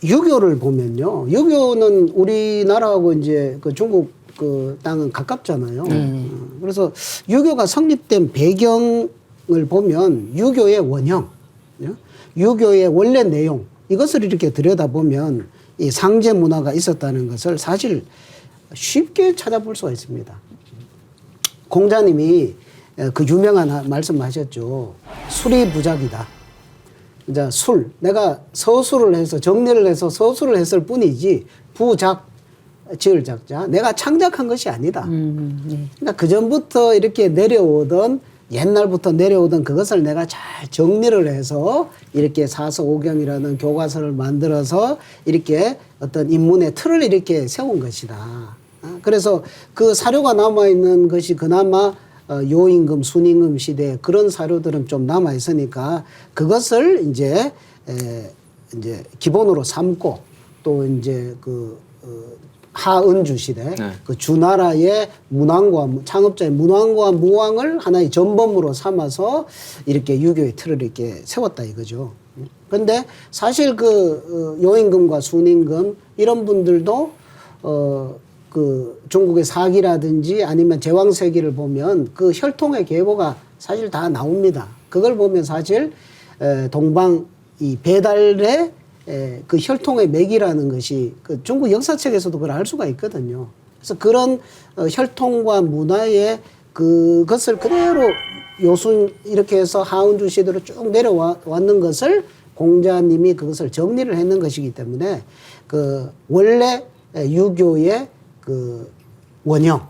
유교를 보면요. 유교는 우리나라하고 이제 그 중국 그 땅은 가깝잖아요. 그래서 유교가 성립된 배경을 보면 유교의 원형, 유교의 원래 내용 이것을 이렇게 들여다보면 이 상제 문화가 있었다는 것을 사실 쉽게 찾아볼 수가 있습니다. 공자님이 그 유명한 말씀하셨죠. 술이 부작이다. 이제 술, 내가 서술을 해서 정리를 해서 서술을 했을 뿐이지 부작, 지을 작자, 내가 창작한 것이 아니다. 그러니까 그 전부터 이렇게 내려오던 옛날부터 내려오던 그것을 내가 잘 정리를 해서 이렇게 사서오경이라는 교과서를 만들어서 이렇게 어떤 인문의 틀을 이렇게 세운 것이다. 그래서 그 사료가 남아있는 것이 그나마 요임금, 순임금 시대 그런 사료들은 좀 남아 있으니까 그것을 이제 기본으로 삼고 또 이제 그 하은주 시대 그 주나라의 문왕과 창업자의 문왕과 무왕을 하나의 전범으로 삼아서 이렇게 유교의 틀을 이렇게 세웠다 이거죠. 그런데 사실 그 요임금과 순임금 이런 분들도 그 중국의 사기라든지 아니면 제왕세기를 보면 그 혈통의 계보가 사실 다 나옵니다. 그걸 보면 사실 동방 이 배달의 그 혈통의 맥이라는 것이 그 중국 역사책에서도 그걸 알 수가 있거든요. 그래서 그런 혈통과 문화의 그것을 그대로 요순 이렇게 해서 하은주 시대로 쭉 내려왔는 것을 공자님이 그것을 정리를 했는 것이기 때문에 그 원래 유교의 그 원형,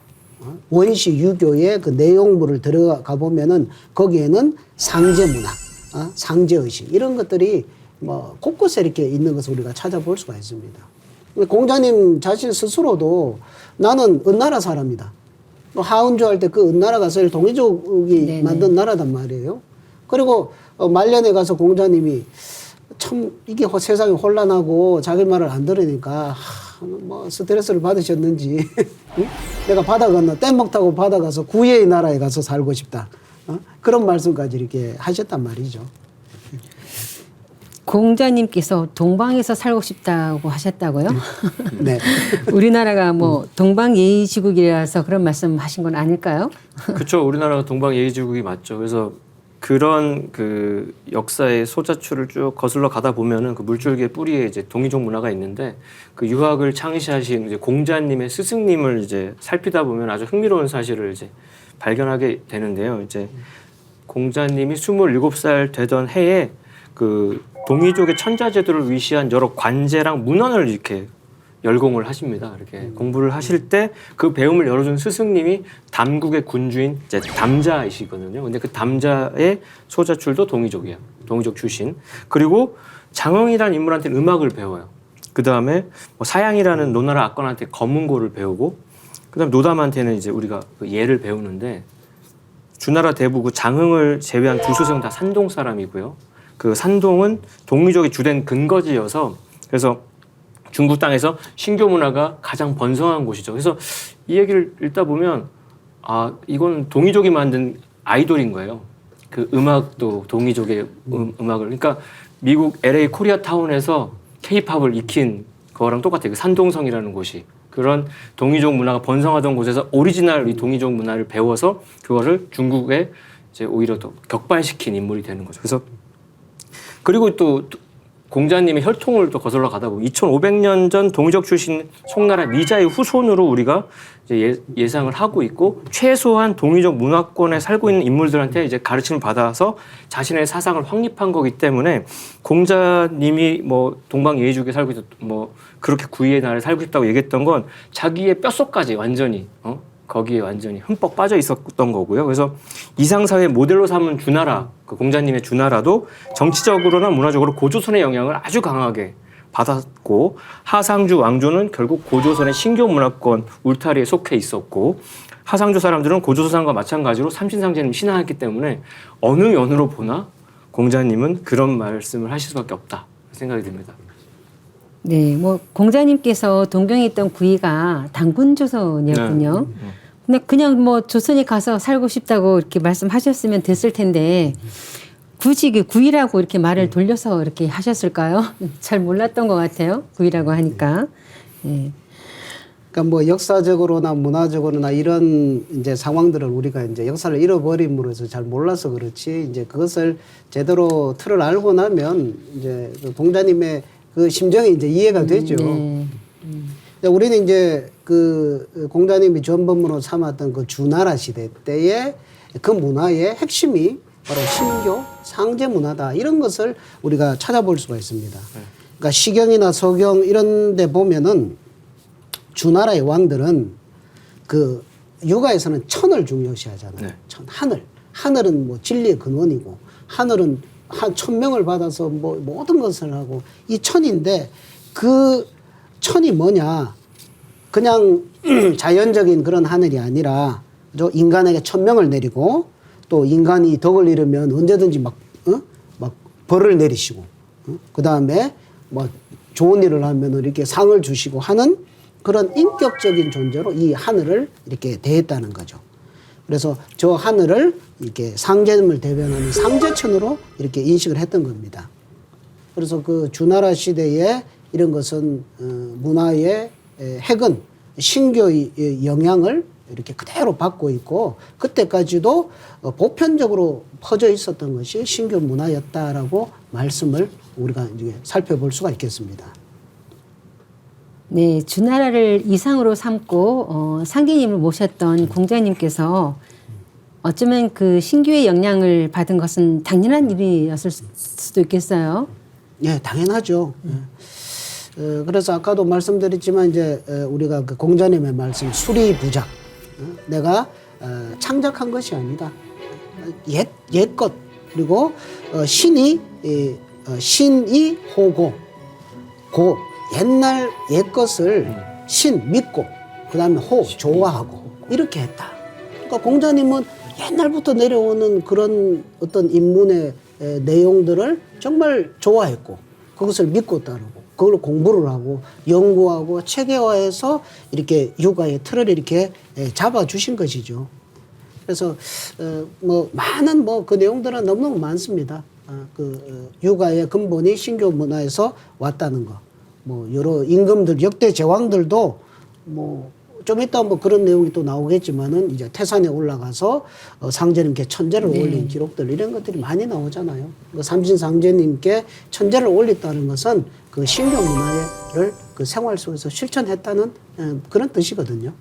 원시 유교의 그 내용물을 들어가 보면은 거기에는 상제 문화, 상제의식 이런 것들이 뭐 곳곳에 이렇게 있는 것을 우리가 찾아볼 수가 있습니다. 공자님 자신 스스로도 나는 은나라 사람이다. 하은주 할 때 그 은나라가 사실 동이족이 만든 나라단 말이에요. 그리고 말년에 가서 공자님이 참 이게 세상이 혼란하고 자기 말을 안 들으니까 뭐 스트레스를 받으셨는지 내가 바다 건너 뗏목 타고 바다 가서 구예의 나라에 가서 살고 싶다. 그런 말씀까지 이렇게 하셨단 말이죠. 공자님께서 동방에서 살고 싶다고 하셨다고요? 네. 우리나라가 뭐 동방예의지국이라서 그런 말씀하신 건 아닐까요? 그렇죠. 우리나라가 동방예의지국이 맞죠. 그래서 그런 그 역사의 소자출을 쭉 거슬러 가다 보면은 그 물줄기의 뿌리에 이제 동이족 문화가 있는데 그 유학을 창시하신 이제 공자님의 스승님을 이제 살피다 보면 아주 흥미로운 사실을 이제 발견하게 되는데요. 이제 공자님이 27살 되던 해에 그 동이족의 천자제도를 위시한 여러 관제랑 문헌을 이렇게 열공을 하십니다. 이렇게 공부를 하실 때 그 배움을 열어준 스승님이 담국의 군주인 이제 담자이시거든요. 근데 그 담자의 소자출도 동이족이에요. 동이족 출신. 그리고 장흥이라는 인물한테는 음악을 배워요. 그 다음에 뭐 사양이라는 노나라 악관한테 검은고를 배우고, 그 다음에 노담한테는 이제 우리가 그 예를 배우는데, 주나라 대부 그 장흥을 제외한 두 스승은 다 산동 사람이고요. 그 산동은 동이족의 주된 근거지여서 그래서 중국 땅에서 신교 문화가 가장 번성한 곳이죠. 그래서 이 얘기를 읽다 보면 아 이건 동이족이 만든 아이돌인 거예요. 그 음악도 동이족의 음악을 그러니까 미국 LA 코리아타운에서 K-팝을 익힌 거랑 똑같아요. 그 산동성이라는 곳이 그런 동이족 문화가 번성하던 곳에서 오리지널 이 동이족 문화를 배워서 그거를 중국에 이제 오히려 더 격발시킨 인물이 되는 거죠. 그래서 그리고 또 공자님의 혈통을 또 거슬러 가다 보면 2500년 전 동이족 출신 송나라 미자의 후손으로 우리가 이제 예상을 하고 있고 최소한 동이족 문화권에 살고 있는 인물들한테 이제 가르침을 받아서 자신의 사상을 확립한 거기 때문에 공자님이 뭐 동방예의지국에 살고 있었 뭐 그렇게 구이의 나라에 살고 싶다고 얘기했던 건 자기의 뼛속까지 완전히 거기에 완전히 흠뻑 빠져 있었던 거고요. 그래서 이상사회 모델로 삼은 주나라, 그 공자님의 주나라도 정치적으로나 문화적으로 고조선의 영향을 아주 강하게 받았고 하상주 왕조는 결국 고조선의 신교 문화권 울타리에 속해 있었고 하상주 사람들은 고조선과 마찬가지로 삼신상제를 신앙했기 때문에 어느 면으로 보나 공자님은 그런 말씀을 하실 수밖에 없다 생각이 듭니다. 네, 뭐 공자님께서 동경에 있던 구이가 당군조선이었군요. 근데 그냥 뭐 조선에 가서 살고 싶다고 이렇게 말씀하셨으면 됐을 텐데 굳이 그 구이라고 이렇게 말을 돌려서 이렇게 하셨을까요? 잘 몰랐던 것 같아요. 구이라고 하니까. 예. 그러니까 뭐 역사적으로나 문화적으로나 이런 이제 상황들을 우리가 이제 역사를 잃어버림으로써 잘 몰라서 그렇지 이제 그것을 제대로 틀을 알고 나면 이제 그 공자님의 그 심정이 이제 이해가 되죠. 네. 근데 우리는 이제 그 공자님이 전범으로 삼았던 그 주나라 시대 때의 그 문화의 핵심이 바로 신교, 상제 문화다. 이런 것을 우리가 찾아볼 수가 있습니다. 그러니까 시경이나 서경 이런 데 보면은 주나라의 왕들은 그 육아에서는 천을 중요시 하잖아요. 네. 천, 하늘. 하늘은 뭐 진리의 근원이고 하늘은 한 천명을 받아서 뭐 모든 것을 하고 이 천인데 그 천이 뭐냐. 그냥 자연적인 그런 하늘이 아니라 저 인간에게 천명을 내리고 또 인간이 덕을 이루면 언제든지 막 벌을 내리시고 그 다음에 뭐 좋은 일을 하면 이렇게 상을 주시고 하는 그런 인격적인 존재로 이 하늘을 이렇게 대했다는 거죠. 그래서 저 하늘을 이렇게 상제님을 대변하는 상제천으로 이렇게 인식을 했던 겁니다. 그래서 그 주나라 시대에 이런 것은 문화의 핵은 신교의 영향을 이렇게 그대로 받고 있고 그때까지도 보편적으로 퍼져 있었던 것이 신교 문화였다라고 말씀을 우리가 이제 살펴볼 수가 있겠습니다. 네, 주나라를 이상으로 삼고 상계님을 모셨던 공자님께서 어쩌면 그 신교의 영향을 받은 것은 당연한 일이었을 수도 있겠어요. 예, 당연하죠. 그래서 아까도 말씀드렸지만 이제 우리가 그 공자님의 말씀 수리부작 내가 창작한 것이 아니다. 옛것 그리고 신이 호고 고 옛날 옛것을 신 믿고 그 다음에 호 좋아하고 이렇게 했다. 그러니까 공자님은 옛날부터 내려오는 그런 어떤 인문의 내용들을 정말 좋아했고 그것을 믿고 따르고 그걸 공부를 하고 연구하고 체계화해서 이렇게 육아의 틀을 이렇게 잡아주신 것이죠. 그래서 뭐 많은 뭐 그 내용들은 너무너무 많습니다. 그 육아의 근본이 신교 문화에서 왔다는 거. 뭐 여러 임금들 역대 제왕들도 뭐 좀 이따 뭐 그런 내용이 또 나오겠지만은 이제 태산에 올라가서 상제님께 천제를 올린 기록들 이런 것들이 많이 나오잖아요. 그 삼신상제님께 천제를 올렸다는 것은 그 신교 문화를 그 생활 속에서 실천했다는 그런 뜻이거든요.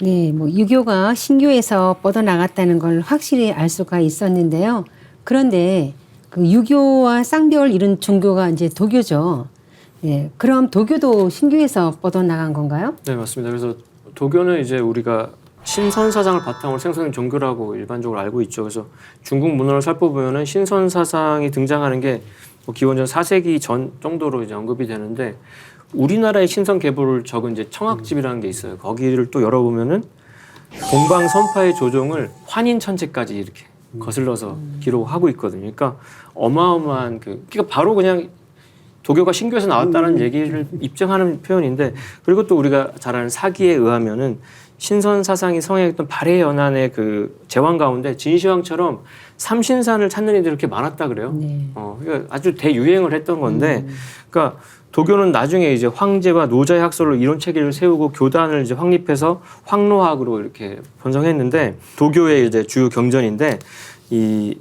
네, 뭐 유교가 신교에서 뻗어나갔다는 걸 확실히 알 수가 있었는데요. 그런데 그 유교와 쌍벽을 이룬 종교가 이제 도교죠. 예, 그럼 도교도 신교에서 뻗어나간 건가요? 네, 맞습니다. 그래서 도교는 이제 우리가 신선사상을 바탕으로 생성된 종교라고 일반적으로 알고 있죠. 그래서 중국 문헌을 살펴보면은 신선사상이 등장하는 게 뭐 기원전 4세기 전 정도로 이제 언급이 되는데 우리나라의 신선 계보를 적은 이제 청학집이라는 게 있어요. 거기를 또 열어보면은 동방 선파의 조종을 환인천체까지 이렇게 거슬러서 기록하고 있거든요. 그러니까 어마어마한 그러니까 바로 그냥 도교가 신교에서 나왔다는 얘기를 입증하는 표현인데 그리고 또 우리가 잘 아는 사기에 의하면은 신선 사상이 성행했던 발해 연안의 그 제왕 가운데 진시황처럼 삼신산을 찾는 이들이 이렇게 많았다 그래요. 네. 그러니까 아주 대유행을 했던 건데, 그러니까 도교는 나중에 이제 황제와 노자의 학설로 이론 체계를 세우고 교단을 이제 확립해서 황로학으로 이렇게 번성했는데 도교의 이제 주요 경전인데 이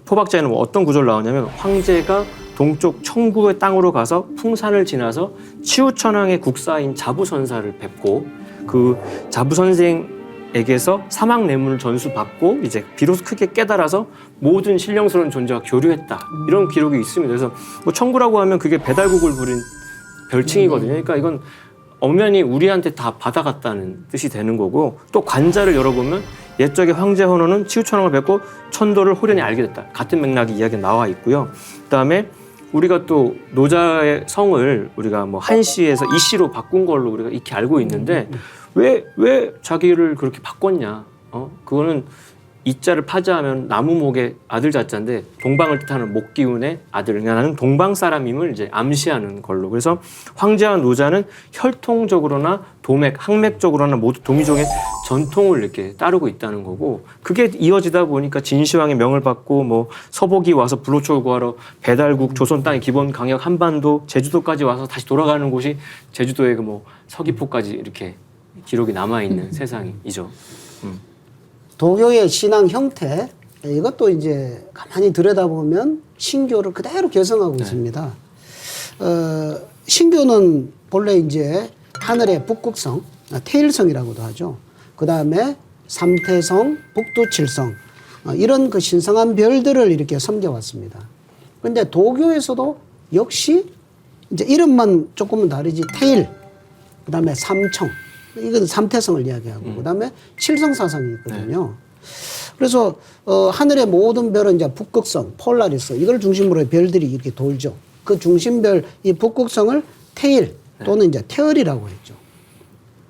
포박자에는 뭐 어떤 구절로 나오냐면 황제가 동쪽 청구의 땅으로 가서 풍산을 지나서 치우천왕의 국사인 자부선사를 뵙고 그 자부선생에게서 사막내문을 전수받고 이제 비로소 크게 깨달아서 모든 신령스러운 존재와 교류했다. 이런 기록이 있습니다. 그래서 뭐 청구라고 하면 그게 배달국을 부린 별칭이거든요. 그러니까 이건 엄연히 우리한테 다 받아갔다는 뜻이 되는 거고 또 관자를 열어보면 옛적의 황제 헌호는 치우천왕을 뵙고 천도를 호련히 알게 됐다. 같은 맥락의 이야기가 나와 있고요. 그다음에 우리가 또 노자의 성을 우리가 뭐 한씨에서 이씨로 바꾼 걸로 우리가 익히 알고 있는데 왜 자기를 그렇게 바꿨냐? 그거는 이자를 파자하면 나무목의 아들 자자인데 동방을 뜻하는 목 기운의 아들. 그러니까 나는 동방 사람임을 이제 암시하는 걸로. 그래서 황제와 노자는 혈통적으로나 도맥, 항맥적으로나 모두 동이족의 전통을 이렇게 따르고 있다는 거고, 그게 이어지다 보니까 진시황의 명을 받고 뭐 서복이 와서 불로초를 구하러 배달국 조선 땅의 기본 강역 한반도 제주도까지 와서 다시 돌아가는 곳이 제주도의 그 뭐 서귀포까지 이렇게 기록이 남아 있는 세상이죠. 도교의 신앙 형태, 이것도 이제 가만히 들여다보면 신교를 그대로 계승하고 있습니다. 신교는 본래 이제 하늘의 북극성, 태일성이라고도 하죠. 그 다음에 삼태성, 북두칠성, 이런 그 신성한 별들을 이렇게 섬겨왔습니다. 그런데 도교에서도 역시 이제 이름만 조금은 다르지, 태일, 그 다음에 삼청, 이건 삼태성을 이야기하고, 그 다음에 칠성사성이 있거든요. 그래서 하늘의 모든 별은 이제 북극성, 폴라리스, 이걸 중심으로 별들이 이렇게 돌죠. 그 중심별 이 북극성을 태일 또는 이제 태열이라고 했죠.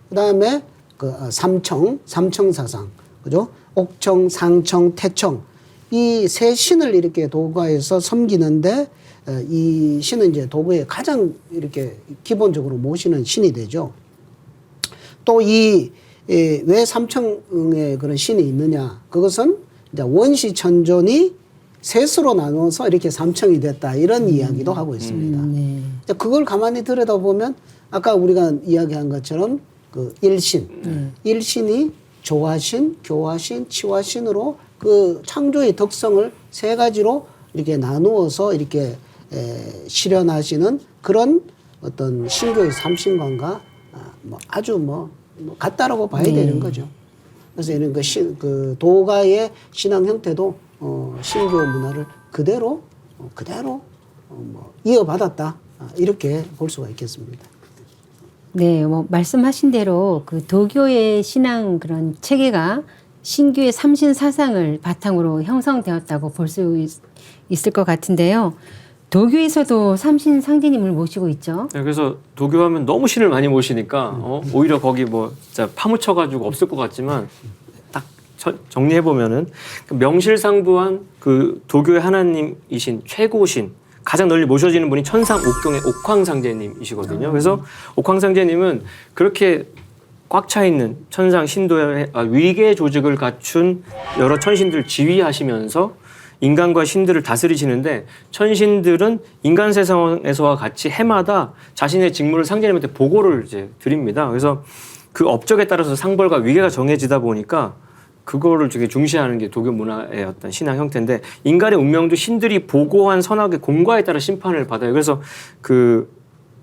그 다음에 그 삼청, 삼청사상, 그죠? 옥청, 상청, 태청, 이 세 신을 이렇게 도가에서 섬기는데, 이 신은 이제 도가에 가장 이렇게 기본적으로 모시는 신이 되죠. 또 왜 삼청의 그런 신이 있느냐? 그것은 이제 원시 천존이 셋으로 나눠서 이렇게 삼청이 됐다, 이런 이야기도 하고 있습니다. 네. 그걸 가만히 들여다보면 아까 우리가 이야기한 것처럼 그 일신, 일신이 조화신, 교화신, 치화신으로 그 창조의 덕성을 세 가지로 이렇게 나누어서 이렇게 실현하시는 그런 어떤 신교의 삼신관과 뭐 아주 같다라고 봐야 되는 거죠. 그래서 이런 그 도가의 신앙 형태도 신교 문화를 그대로 이어받았다, 이렇게 볼 수가 있겠습니다. 네, 뭐 말씀하신 대로 그 도교의 신앙 그런 체계가 신교의 삼신 사상을 바탕으로 형성되었다고 볼 수 있을 것 같은데요. 도교에서도 삼신 상제님을 모시고 있죠. 네, 그래서 도교하면 너무 신을 많이 모시니까 오히려 거기 뭐 진짜 파묻혀가지고 없을 것 같지만 딱 정리해 보면은 명실상부한 그 도교의 하나님이신 최고신, 가장 널리 모셔지는 분이 천상 옥경의 옥황상제님이시거든요. 그래서 옥황상제님은 그렇게 꽉 차 있는 천상 신도의 위계 조직을 갖춘 여러 천신들을 지휘하시면서 인간과 신들을 다스리시는데, 천신들은 인간 세상에서와 같이 해마다 자신의 직무를 상제님한테 보고를 이제 드립니다. 그래서 그 업적에 따라서 상벌과 위계가 정해지다 보니까 그거를 되게 중시하는 게 도교 문화의 어떤 신앙 형태인데, 인간의 운명도 신들이 보고한 선악의 공과에 따라 심판을 받아요. 그래서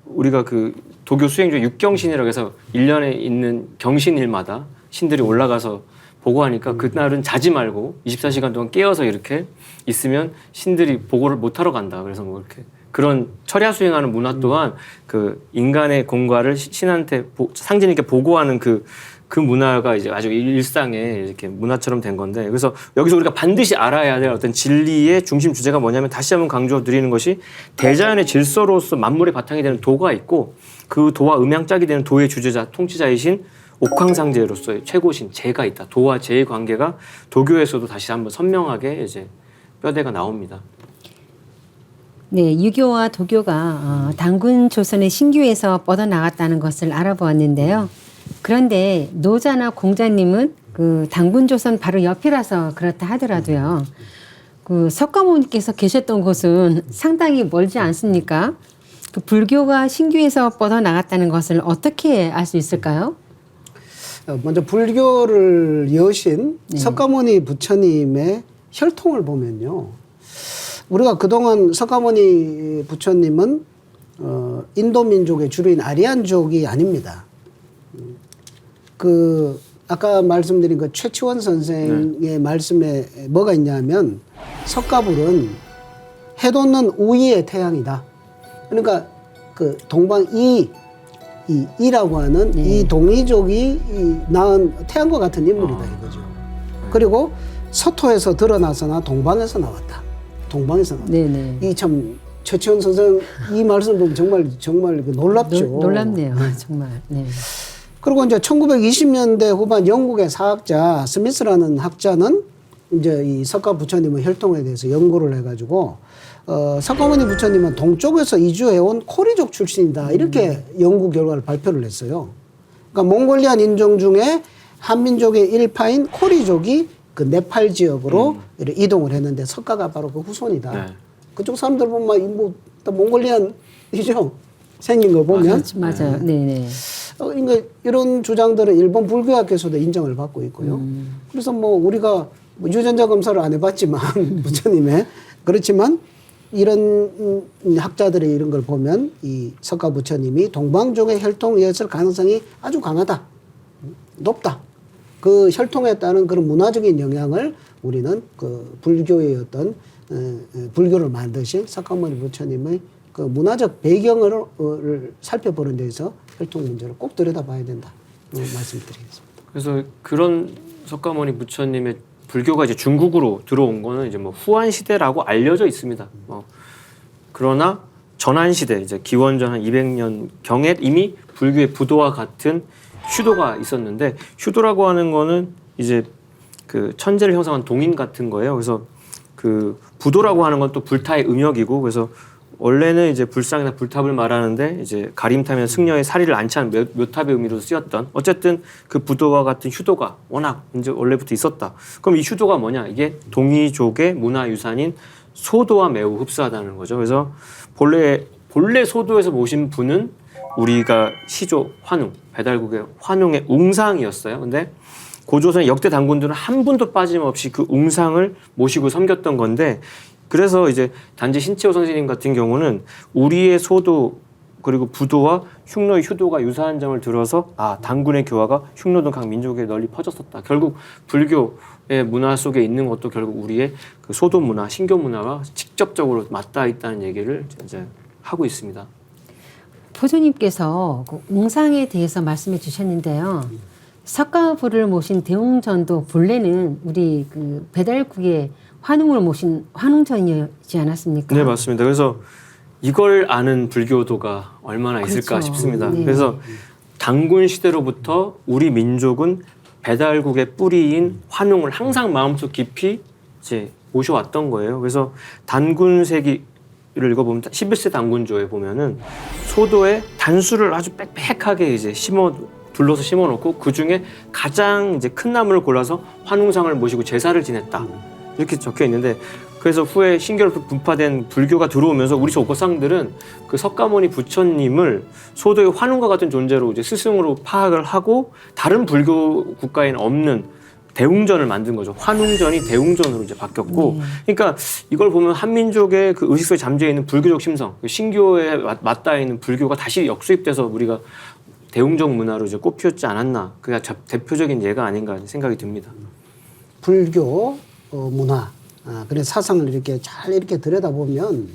우리가 그 도교 수행 중에 육경신이라고 해서 1년에 있는 경신일마다 신들이 올라가서 보고하니까 그날은 자지 말고 24시간 동안 깨어서 이렇게 있으면 신들이 보고를 못하러 간다. 그래서 뭐 이렇게 그런 철야 수행하는 문화 또한 그 인간의 공과를 신한테 상제님께 보고하는 그 문화가 이제 아주 일상의 이렇게 문화처럼 된 건데, 그래서 여기서 우리가 반드시 알아야 될 어떤 진리의 중심 주제가 뭐냐면, 다시 한번 강조드리는 것이 대자연의 질서로서 만물의 바탕이 되는 도가 있고, 그 도와 음양짝이 되는 도의 주제자, 통치자이신 옥황상제로서의 최고신 제가 있다. 도와 제의 관계가 도교에서도 다시 한번 선명하게 이제 뼈대가 나옵니다. 네, 유교와 도교가 단군 조선의 신교에서 뻗어나갔다는 것을 알아보았는데요. 그런데 노자나 공자님은 그 단군 조선 바로 옆이라서 그렇다 하더라도요. 그 석가모니께서 계셨던 곳은 상당히 멀지 않습니까? 그 불교가 신교에서 뻗어나갔다는 것을 어떻게 알 수 있을까요? 먼저 불교를 여신 석가모니 부처님의 혈통을 보면요, 우리가 그동안 석가모니 부처님은 인도 민족의 주류인 아리안족이 아닙니다. 그 아까 말씀드린 그 최치원 선생의 말씀에 뭐가 있냐면, 석가불은 해돋는 우이의 태양이다. 그러니까 그 동방 이라고 하는 이 동이족이 낳은 태양과 같은 인물이다 이거죠. 그리고 서토에서 드러나서나 동방에서 나왔다. 동방에서 나왔다. 이 참 최치원 선생 이 말씀 보면 정말 놀랍죠. 놀랍네요, 정말. 네. 그리고 이제 1920년대 후반 영국의 사학자 스미스라는 학자는 이제 이 석가 부처님의 혈통에 대해서 연구를 해가지고 석가모니 부처님은 동쪽에서 이주해온 코리족 출신이다 이렇게 연구 결과를 발표를 했어요. 그러니까 몽골리안 인종 중에 한민족의 일파인 코리족이 그 네팔 지역으로 이렇게 이동을 했는데 석가가 바로 그 후손이다. 네. 그쪽 사람들 보면 뭐 몽골리안이죠. 생긴 걸 보면. 맞아요. 네네. 그러니까 이런 주장들은 일본 불교학에서도 인정을 받고 있고요. 그래서 뭐 우리가 뭐 유전자 검사를 안 해봤지만 부처님의 그렇지만 이런 학자들의 이런 걸 보면 이 석가 부처님이 동방족의 혈통이었을 가능성이 아주 강하다, 높다. 그 혈통에 따른 그런 문화적인 영향을 우리는 그 불교의 어떤 불교를 만드신 석가모니 부처님의 그 문화적 배경을 살펴보는 데서 혈통 문제를 꼭 들여다봐야 된다 말씀드리겠습니다. 그래서 그런 석가모니 부처님의 불교가 이제 중국으로 들어온 거는 이제 뭐 후한 시대라고 알려져 있습니다. 그러나 전한 시대 이제 기원전 한 200년 경에 이미 불교의 부도와 같은 휴도가 있었는데 휴도라고 하는 거는 이제 그 천재를 형성한 동인 같은 거예요. 그래서 그 부도라고 하는 건 또 불타의 음역이고 그래서 원래는 이제 불상이나 불탑을 말하는데 이제 가림탑이나 승려의 사리를 안치한 묘탑의 의미로 쓰였던 어쨌든 그 부도와 같은 휴도가 워낙 이제 원래부터 있었다. 그럼 이 휴도가 뭐냐? 이게 동이족의 문화유산인 소도와 매우 흡사하다는 거죠. 그래서 본래 소도에서 모신 분은 우리가 시조 환웅, 배달국의 환웅의 웅상이었어요. 근데 고조선의 역대 단군들은 한 분도 빠짐없이 그 웅상을 모시고 섬겼던 건데 그래서 이제 단지 신채호 선생님 같은 경우는 우리의 소도 그리고 부도와 흉노의 휴도가 유사한 점을 들어서 단군의 교화가 흉노 등 각 민족에 널리 퍼졌었다. 결국 불교의 문화 속에 있는 것도 결국 우리의 그 소도 문화, 신교 문화와 직접적으로 맞닿아 있다는 얘기를 이제 하고 있습니다. 포조님께서 그 웅상에 대해서 말씀해 주셨는데요. 석가부를 모신 대웅전도 본래는 우리 그 배달국의 환웅을 모신 환웅전이지 않았습니까? 네, 맞습니다. 그래서 이걸 아는 불교도가 얼마나 있을까 그렇죠. 싶습니다. 네. 그래서 단군 시대로부터 우리 민족은 배달국의 뿌리인 환웅을 항상 마음속 깊이 이제 모셔왔던 거예요. 그래서 단군세기를 읽어보면 11세 단군조에 보면은 소도에 단수를 아주 빽빽하게 이제 둘러서 심어놓고 그 중에 가장 이제 큰 나무를 골라서 환웅상을 모시고 제사를 지냈다. 이렇게 적혀 있는데 그래서 후에 신교로 분파된 불교가 들어오면서 우리 조거상들은 그 석가모니 부처님을 소도의 환웅과 같은 존재로 이제 스승으로 파악을 하고 다른 불교 국가에는 없는 대웅전을 만든 거죠. 환웅전이 대웅전으로 이제 바뀌었고, 그러니까 이걸 보면 한민족의 그 의식 속에 잠재 있는 불교적 심성, 신교에 맞닿아 있는 불교가 다시 역수입돼서 우리가 대웅적 문화로 이제 꽃피웠지 않았나. 그게 대표적인 예가 아닌가 생각이 듭니다. 불교 문화, 그래 사상을 이렇게 잘 이렇게 들여다보면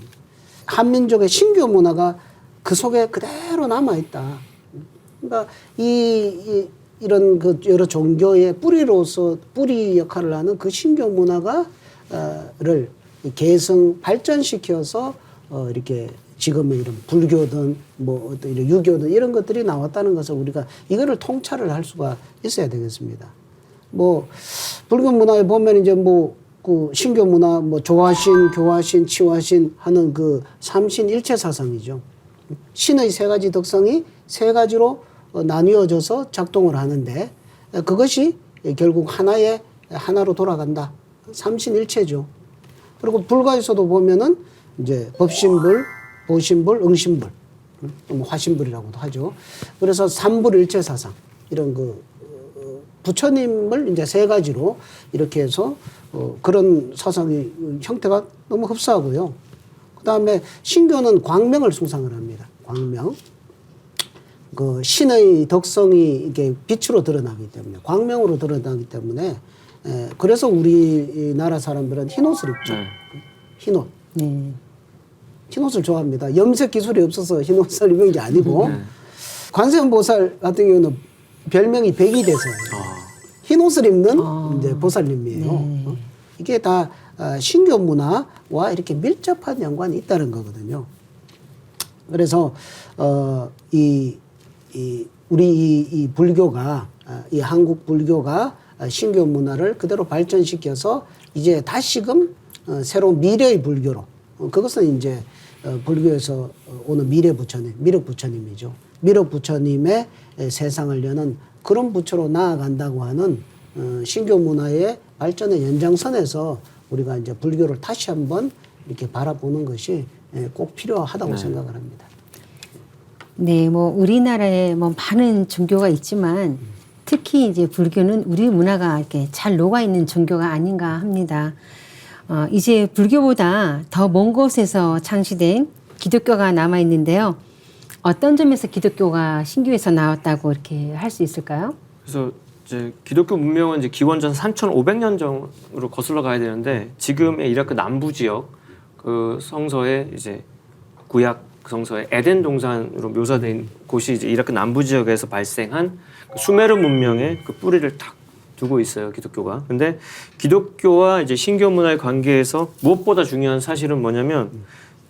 한민족의 신교 문화가 그 속에 그대로 남아 있다. 그러니까 이런 그 여러 종교의 뿌리로서 뿌리 역할을 하는 그 신교 문화가를 개성 발전시켜서 이렇게 지금의 이런 불교든 뭐 어떤 이런 유교든 이런 것들이 나왔다는 것을 우리가 이거를 통찰을 할 수가 있어야 되겠습니다. 뭐 불교 문화에 보면 이제 뭐 그 신교 문화 뭐 조화신, 교화신, 치화신 하는 그 삼신일체 사상이죠. 신의 세 가지 덕성이 세 가지로 나뉘어져서 작동을 하는데 그것이 결국 하나로 돌아간다. 삼신일체죠. 그리고 불가에서도 보면은 이제 법신불, 보신불, 응신불, 뭐 화신불이라고도 하죠. 그래서 삼불일체 사상 이런 그 부처님을 이제 세 가지로 이렇게 해서 그런 사상의 형태가 너무 흡사하고요. 그 다음에 신교는 광명을 숭상을 합니다. 광명. 그 신의 덕성이 이게 빛으로 드러나기 때문에, 광명으로 드러나기 때문에, 그래서 우리나라 사람들은 흰옷을 입죠. 흰옷. 흰옷을 좋아합니다. 염색 기술이 없어서 흰옷을 입은 게 아니고, 관세음보살 같은 경우는 별명이 백이대서예요. 흰옷을 입는 이제 보살님이에요. 이게 다 신교 문화와 이렇게 밀접한 연관이 있다는 거거든요. 그래서 우리 이 불교가 이 한국 불교가 신교 문화를 그대로 발전시켜서 이제 다시금 새로운 미래의 불교로 그것은 이제 불교에서 오는 미래 부처님, 미륵 부처님이죠. 미륵 부처님의 세상을 여는 그런 부처로 나아간다고 하는 신교 문화의 발전의 연장선에서 우리가 이제 불교를 다시 한번 이렇게 바라보는 것이 꼭 필요하다고 생각을 합니다. 네, 뭐 우리나라에 뭐 많은 종교가 있지만 특히 이제 불교는 우리 문화가 이렇게 잘 녹아 있는 종교가 아닌가 합니다. 이제 불교보다 더 먼 곳에서 창시된 기독교가 남아 있는데요. 어떤 점에서 기독교가 신교에서 나왔다고 이렇게 할 수 있을까요? 그래서 이제 기독교 문명은 이제 기원전 3,500년 전으로 거슬러 가야 되는데 지금의 이라크 남부 지역 그 성서에 이제 구약 성서에 에덴 동산으로 묘사된 곳이 이제 이라크 남부 지역에서 발생한 그 수메르 문명의 그 뿌리를 딱 두고 있어요, 기독교가. 근데 기독교와 이제 신교 문화의 관계에서 무엇보다 중요한 사실은 뭐냐면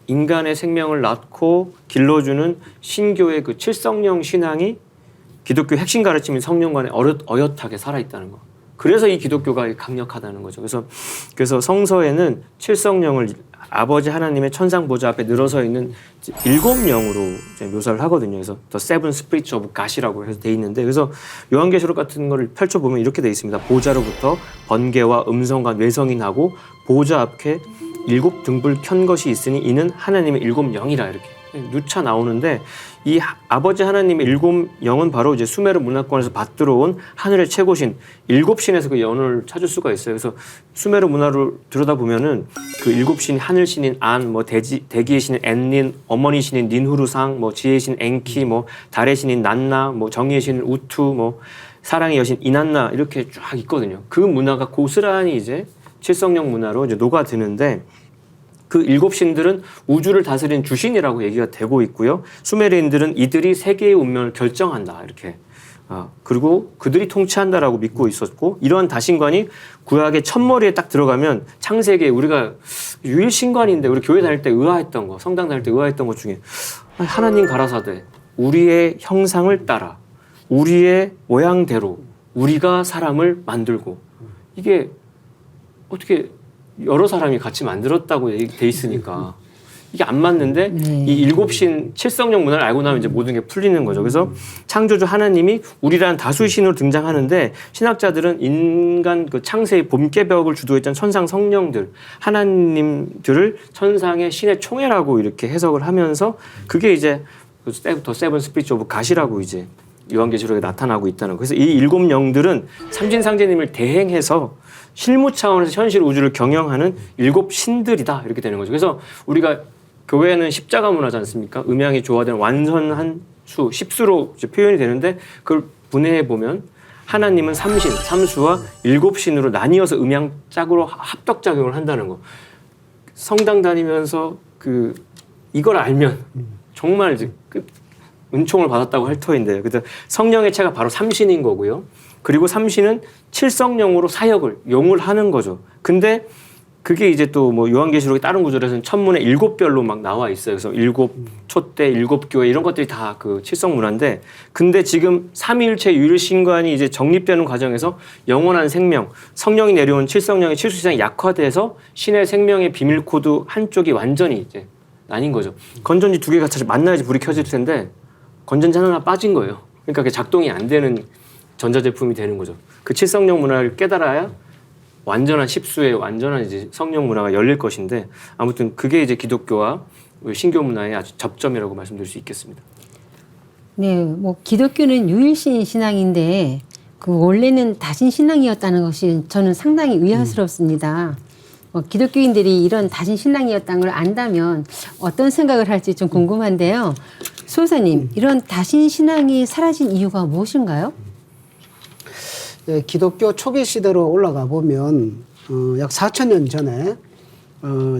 인간의 생명을 낳고 길러주는 신교의 그 칠성령 신앙이 기독교 핵심 가르침인 성령관에 어엿하게 살아있다는 거. 그래서 이 기독교가 강력하다는 거죠. 그래서 성서에는 칠성령을 아버지 하나님의 천상 보좌 앞에 늘어서 있는 7영으로 이제 묘사를 하거든요. 그래서 The Seven Spirits of God이라고 해서 돼 있는데, 그래서 요한계시록 같은 거를 펼쳐보면 이렇게 돼 있습니다. 보좌로부터 번개와 음성과 뇌성이 나고 보좌 앞에 7 등불 켠 것이 있으니 이는 하나님의 7영이라 이렇게 누차 나오는데, 이 아버지 하나님의 7영은 바로 이제 수메르 문화권에서 받들어온 하늘의 최고신 7신에서 그 연을 찾을 수가 있어요. 그래서 수메르 문화를 들여다보면은 그 7신, 하늘 신인 안, 뭐 대기의 신인 엔닌, 어머니 신인 닌후르상, 뭐 지혜의 신 엔키, 뭐 달의 신인 난나, 뭐 정의의 신인 우투, 뭐 사랑의 여신 이난나 이렇게 쫙 있거든요. 그 문화가 고스란히 이제 칠성령 문화로 이제 녹아드는데, 그 7신들은 우주를 다스린 주신이라고 얘기가 되고 있고요. 수메르인들은 이들이 세계의 운명을 결정한다 이렇게. 그리고 그들이 통치한다라고 믿고 있었고, 이러한 다신관이 구약의 첫머리에 딱 들어가면 창세기에 우리가 유일신관인데 우리 교회 다닐 때 의아했던 거, 성당 다닐 때 의아했던 것 중에 하나님 가라사대 우리의 형상을 따라 우리의 모양대로 우리가 사람을 만들고, 이게 어떻게 여러 사람이 같이 만들었다고 돼 있으니까 이게 안 맞는데, 이 7신 칠성령 문화를 알고 나면 이제 모든 게 풀리는 거죠. 그래서 창조주 하나님이 우리라는 다수의 신으로 등장하는데, 신학자들은 인간 그 창세의 봄깨벽을 주도했던 천상 성령들, 하나님들을 천상의 신의 총회라고 이렇게 해석을 하면서, 그게 이제 더 세븐 스피릿 오브 갓이라고 이제 요한계시록에 나타나고 있다는 거. 그래서 이 7영들은 삼신상제님을 대행해서 실무 차원에서 현실 우주를 경영하는 7신들이다 이렇게 되는 거죠. 그래서 우리가 교회는 십자가 문화지 않습니까? 음양이 조화된 완전한 수, 10수로 이제 표현이 되는데, 그걸 분해해 보면 하나님은 3신, 3수와 7신으로 나뉘어서 음양짝으로 합덕작용을 한다는 거. 성당 다니면서 이걸 알면 정말 이제 은총을 받았다고 할 터인데, 그래서 성령의 체가 바로 3신인 거고요. 그리고 3신은 칠성령으로 사역을, 용을 하는 거죠. 근데 그게 이제 또 뭐 요한계시록의 다른 구절에서는 천문의 7별로 막 나와 있어요. 그래서 7 촛대, 7 교회 이런 것들이 다 그 칠성 문화인데, 근데 지금 삼위일체 유일신관이 이제 정립되는 과정에서 영원한 생명, 성령이 내려온 칠성령의 칠수시장이 약화돼서 신의 생명의 비밀 코드 한쪽이 완전히 이제 나뉜 거죠. 건전지 2개가 사실 만나야지 불이 켜질 텐데 건전지 하나 빠진 거예요. 그러니까 그게 작동이 안 되는 전자제품이 되는 거죠. 그 칠성령 문화를 깨달아야 완전한 10수의 완전한 이제 성령 문화가 열릴 것인데, 아무튼 그게 이제 기독교와 신교 문화의 아주 접점이라고 말씀드릴 수 있겠습니다. 네, 뭐 기독교는 유일신 신앙인데 그 원래는 다신 신앙이었다는 것이 저는 상당히 의아스럽습니다. 기독교인들이 이런 다신 신앙이었다는 걸 안다면 어떤 생각을 할지 좀 궁금한데요. 수호사님, 이런 다신 신앙이 사라진 이유가 무엇인가요? 네, 기독교 초기 시대로 올라가 보면 약 4,000년 전에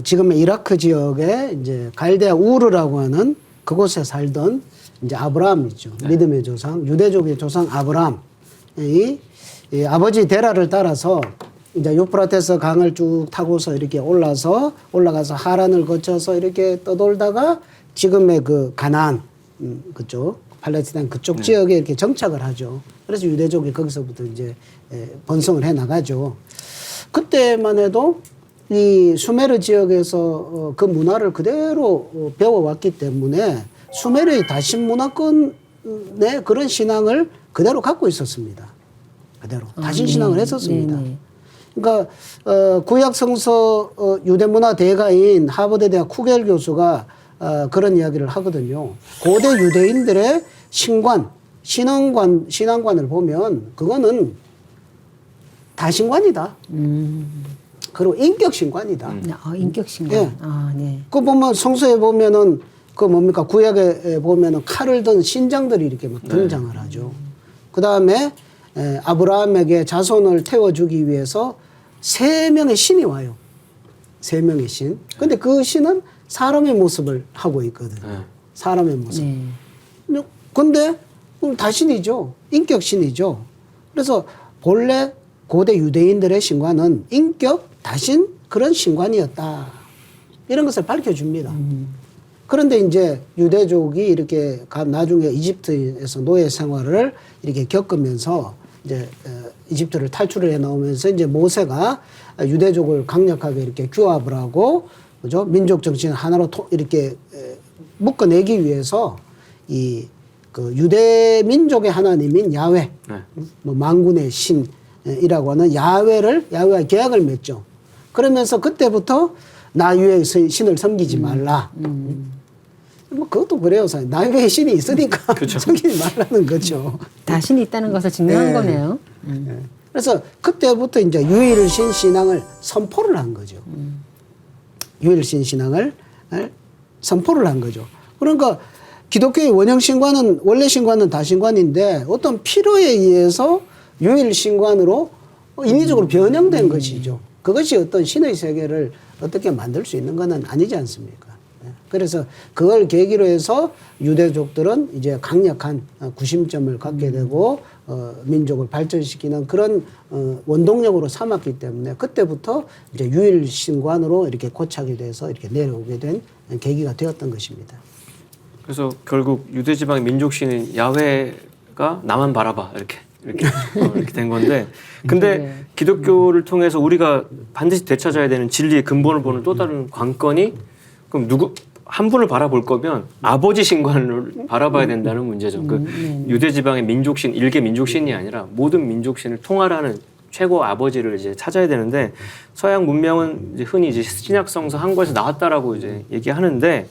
지금의 이라크 지역에 이제 갈대아 우르라고 하는 그곳에 살던 이제 아브라함이죠. 네. 믿음의 조상, 유대족의 조상 아브라함이 아버지 데라를 따라서 이제 유프라테스 강을 쭉 타고서 이렇게 올라가서 하란을 거쳐서 이렇게 떠돌다가 지금의 그 가나안 그쪽 팔레스타인 그쪽 지역에 이렇게 정착을 하죠. 그래서 유대족이 거기서부터 이제 번성을 해 나가죠. 그때만 해도 이 수메르 지역에서 그 문화를 그대로 배워왔기 때문에 수메르의 다신 문화권의 그런 신앙을 그대로 갖고 있었습니다. 그대로 다신 신앙을 했었습니다. 그러니까 구약 성서 유대 문화 대가인 하버드 대학 쿠겔 교수가 그런 이야기를 하거든요. 고대 유대인들의 신앙관을 보면 그거는 다신관이다. 그리고 인격신관이다. 인격신관. 예. 네. 그 보면 성서에 보면은 그 뭡니까 구약에 보면은 칼을 든 신장들이 이렇게 막 등장을 하죠. 그 다음에 아브라함에게 자손을 태워주기 위해서 3명의 신이 와요. 3명의 신. 근데 그 신은 사람의 모습을 하고 있거든요. 사람의 모습. 근데 다신이죠. 인격신이죠. 그래서 본래 고대 유대인들의 신관은 인격, 다신 그런 신관이었다. 이런 것을 밝혀줍니다. 그런데 이제 유대족이 이렇게 나중에 이집트에서 노예 생활을 이렇게 겪으면서 이제 이집트를 탈출을 해 나오면서 이제 모세가 유대족을 강력하게 이렇게 규합을 하고 그죠? 민족 정신을 하나로 이렇게 묶어내기 위해서 이 그 유대 민족의 하나님인 야훼, 뭐 만군의 신이라고 하는 야훼와 계약을 맺죠. 그러면서 그때부터 나 위에 신을 섬기지 말라. 뭐 그것도 그래요. 나 위에 신이 있으니까 섬기지 말라는 거죠. 다신이 있다는 것을 증명한 거네요. 그래서 그때부터 이제 유일신 신앙을 선포를 한 거죠. 유일신 신앙을 선포를 한 거죠. 그러니까 기독교의 원형 신관은 원래 신관은 다신관인데 어떤 필요에 의해서 유일 신관으로 인위적으로 변형된 것이죠. 그것이 어떤 신의 세계를 어떻게 만들 수 있는 것은 아니지 않습니까? 그래서 그걸 계기로 해서 유대족들은 이제 강력한 구심점을 갖게 되고 민족을 발전시키는 그런 원동력으로 삼았기 때문에 그때부터 이제 유일 신관으로 이렇게 고착이 돼서 이렇게 내려오게 된 계기가 되었던 것입니다. 그래서 결국 유대 지방의 민족신인 야훼가 나만 바라봐 이렇게 된 건데, 근데 기독교를 통해서 우리가 반드시 되찾아야 되는 진리의 근본을 보는 또 다른 관건이 그럼 한 분을 바라볼 거면 아버지 신관을 바라봐야 된다는 문제죠. 그 유대 지방의 민족신, 일개 민족신이 아니라 모든 민족신을 통할하는 최고 아버지를 이제 찾아야 되는데, 서양 문명은 이제 흔히 이제 신약성서 한 권에서 나왔다라고 이제 얘기하는데,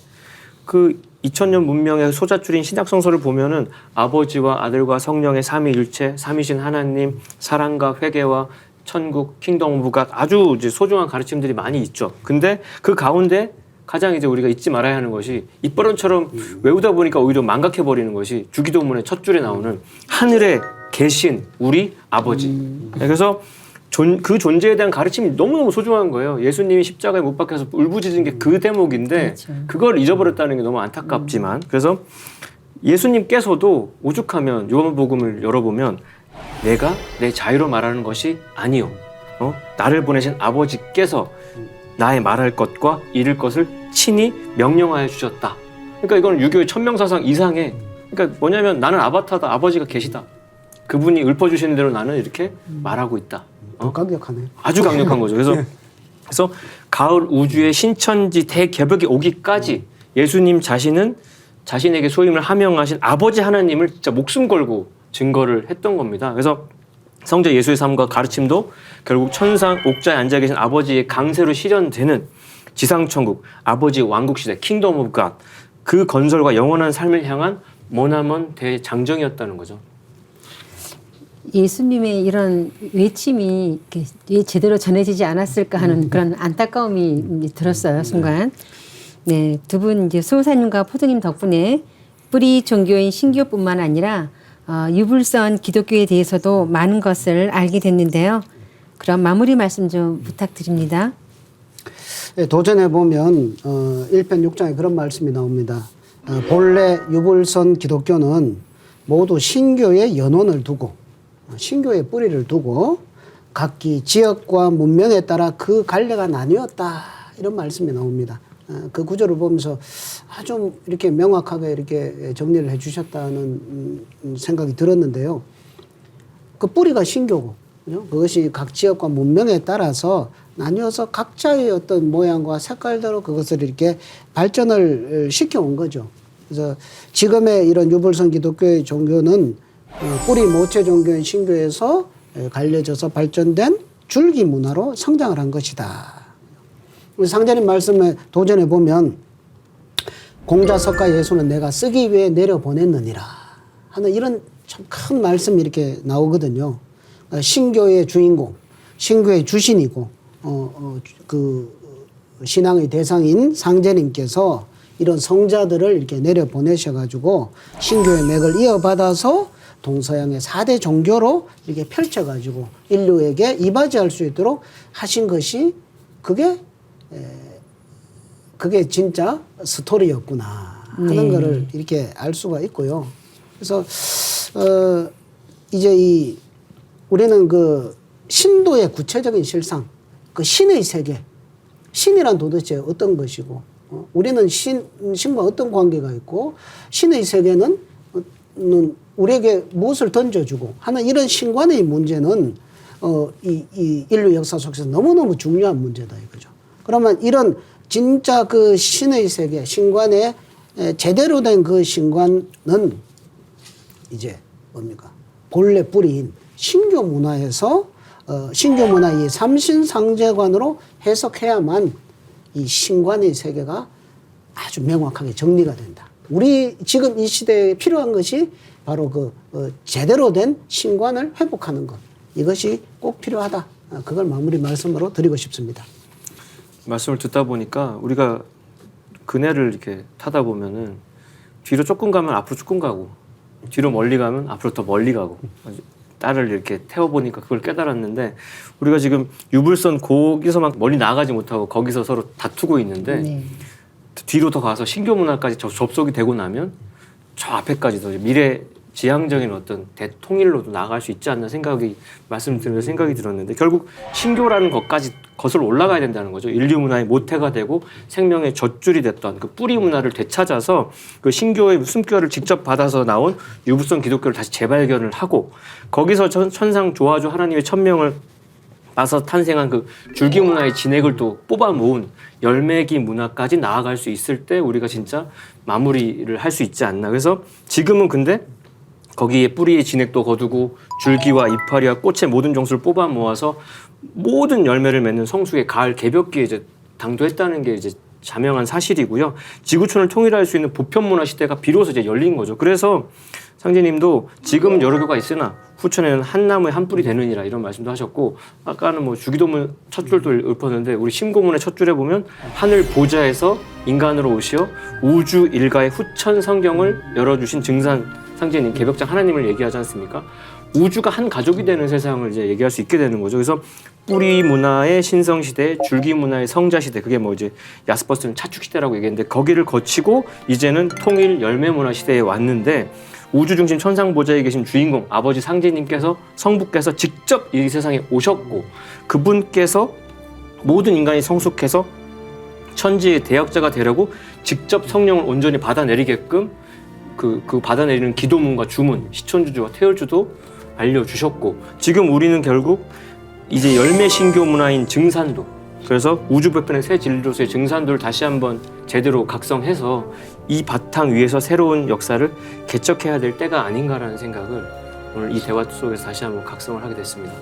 그 2000년 문명의 소자줄인 신약성서를 보면은 아버지와 아들과 성령의 삼위일체, 삼위신 하나님, 사랑과 회개와 천국, 킹덤 오브 갓, 아주 이제 소중한 가르침들이 많이 있죠. 근데 그 가운데 가장 이제 우리가 잊지 말아야 하는 것이, 입버릇처럼 외우다 보니까 오히려 망각해 버리는 것이 주기도문의 첫 줄에 나오는 하늘에 계신 우리 아버지. 그래서 그 존재에 대한 가르침이 너무너무 소중한 거예요. 예수님이 십자가에 못 박혀서 울부짖은 게 그 대목인데, 그걸 잊어버렸다는 게 너무 안타깝지만, 그래서 예수님께서도 오죽하면 요한복음을 열어보면 내가 내 자유로 말하는 것이 아니요, 나를 보내신 아버지께서 나의 말할 것과 이룰 것을 친히 명령하여 주셨다. 그러니까 이건 유교의 천명사상 이상의, 그러니까 뭐냐면 나는 아바타다, 아버지가 계시다, 그분이 읊어주시는 대로 나는 이렇게 말하고 있다. 강력하네. 아주 강력한 거죠. 그래서 가을 우주의 신천지 대개벽이 오기까지 예수님 자신은 자신에게 소임을 하명하신 아버지 하나님을 진짜 목숨 걸고 증거를 했던 겁니다. 그래서 성자 예수의 삶과 가르침도 결국 천상 옥자에 앉아 계신 아버지의 강세로 실현되는 지상천국, 아버지의 왕국시대, 킹덤 오브 갓, 그 건설과 영원한 삶을 향한 머나먼 대장정이었다는 거죠. 예수님의 이런 외침이 왜 제대로 전해지지 않았을까 하는 그런 안타까움이 들었어요, 순간. 네, 두 분 이제 수호사님과 포도님 덕분에 뿌리 종교인 신교뿐만 아니라 유불선 기독교에 대해서도 많은 것을 알게 됐는데요. 그럼 마무리 말씀 좀 부탁드립니다. 네, 도전해 보면 1편 6장에 그런 말씀이 나옵니다. 본래 유불선 기독교는 모두 신교의 연원을 두고, 신교의 뿌리를 두고 각기 지역과 문명에 따라 그 갈래가 나뉘었다, 이런 말씀이 나옵니다. 그 구절을 보면서 아주 이렇게 명확하게 이렇게 정리를 해주셨다는 생각이 들었는데요. 그 뿌리가 신교고 그죠? 그것이 각 지역과 문명에 따라서 나뉘어서 각자의 어떤 모양과 색깔대로 그것을 이렇게 발전을 시켜온 거죠. 그래서 지금의 이런 유불선 기독교의 종교는 뿌리 모체 종교인 신교에서 갈려져서 발전된 줄기 문화로 성장을 한 것이다. 우리 상제님 말씀에 도전해 보면 공자석가 예수는 내가 쓰기 위해 내려보냈느니라 하는 이런 참 큰 말씀이 이렇게 나오거든요. 신교의 주인공, 신교의 주신이고 그 신앙의 대상인 상제님께서 이런 성자들을 이렇게 내려보내셔가지고 신교의 맥을 이어받아서 동서양의 4대 종교로 이렇게 펼쳐가지고 인류에게 이바지할 수 있도록 하신 것이 그게 진짜 스토리였구나 하는 거를 이렇게 알 수가 있고요. 그래서 이제 우리는 그 신도의 구체적인 실상, 그 신의 세계, 신이란 도대체 어떤 것이고, 우리는 신과 어떤 관계가 있고, 신의 세계는 우리에게 무엇을 던져주고 하는 이런 신관의 문제는 이 인류 역사 속에서 너무너무 중요한 문제다 이거죠. 그러면 이런 진짜 그 신의 세계, 신관의 제대로 된 그 신관은 이제 뭡니까? 본래 뿌리인 신교 문화에서 신교 문화의 삼신상제관으로 해석해야만 이 신관의 세계가 아주 명확하게 정리가 된다. 우리 지금 이 시대에 필요한 것이 바로 그 제대로 된 신관을 회복하는 것. 이것이 꼭 필요하다. 그걸 마무리 말씀으로 드리고 싶습니다. 말씀을 듣다 보니까 우리가 그네를 이렇게 타다 보면은 뒤로 조금 가면 앞으로 조금 가고 뒤로 멀리 가면 앞으로 더 멀리 가고 딸을 이렇게 태워보니까 그걸 깨달았는데 우리가 지금 유불선 거기서만 멀리 나가지 못하고 거기서 서로 다투고 있는데 뒤로 더 가서 신교 문화까지 접속이 되고 나면 저 앞에까지도 미래 지향적인 어떤 대통일로도 나아갈 수 있지 않나 생각이 말씀 들으면서 생각이 들었는데 결국 신교라는 것까지 거슬러 올라가야 된다는 거죠. 인류 문화의 모태가 되고 생명의 젖줄이 됐던 그 뿌리 문화를 되찾아서 그 신교의 숨결을 직접 받아서 나온 유불선 기독교를 다시 재발견을 하고 거기서 천상 조화조 하나님의 천명을 봐서 탄생한 그 줄기 문화의 진액을 또 뽑아 모은 열매기 문화까지 나아갈 수 있을 때 우리가 진짜 마무리를 할 수 있지 않나. 그래서 지금은 근데 거기에 뿌리의 진액도 거두고 줄기와 이파리와 꽃의 모든 정수를 뽑아 모아서 모든 열매를 맺는 성숙의 가을 개벽기에 이제 당도했다는 게 이제 자명한 사실이고요. 지구촌을 통일할 수 있는 보편 문화 시대가 비로소 이제 열린 거죠. 그래서 상제님도 지금은 여러 교가 있으나 후천에는 한 나무에 한 뿌리 되느니라 이런 말씀도 하셨고 아까는 뭐 주기도문 첫 줄도 읊었는데 우리 신고문의 첫 줄에 보면 하늘 보좌에서 인간으로 오시어 우주 일가의 후천 성경을 열어주신 증산 상제님 개벽장 하나님을 얘기하지 않습니까? 우주가 한 가족이 되는 세상을 이제 얘기할 수 있게 되는 거죠. 그래서 뿌리 문화의 신성 시대, 줄기 문화의 성자 시대, 그게 뭐 이제 야스퍼스는 차축 시대라고 얘기했는데 거기를 거치고 이제는 통일 열매 문화 시대에 왔는데 우주 중심 천상 보좌에 계신 주인공 아버지 상제님께서 성부께서 직접 이 세상에 오셨고 그분께서 모든 인간이 성숙해서 천지의 대역자가 되려고 직접 성령을 온전히 받아내리게끔 그 받아내리는 기도문과 주문, 시천주주와 태열주도 알려주셨고 지금 우리는 결국 이제 열매 신교 문화인 증산도 그래서 우주보편의 새 진리로서의 증산도를 다시 한번 제대로 각성해서 이 바탕 위에서 새로운 역사를 개척해야 될 때가 아닌가라는 생각을 오늘 이 대화 속에서 다시 한번 각성을 하게 됐습니다.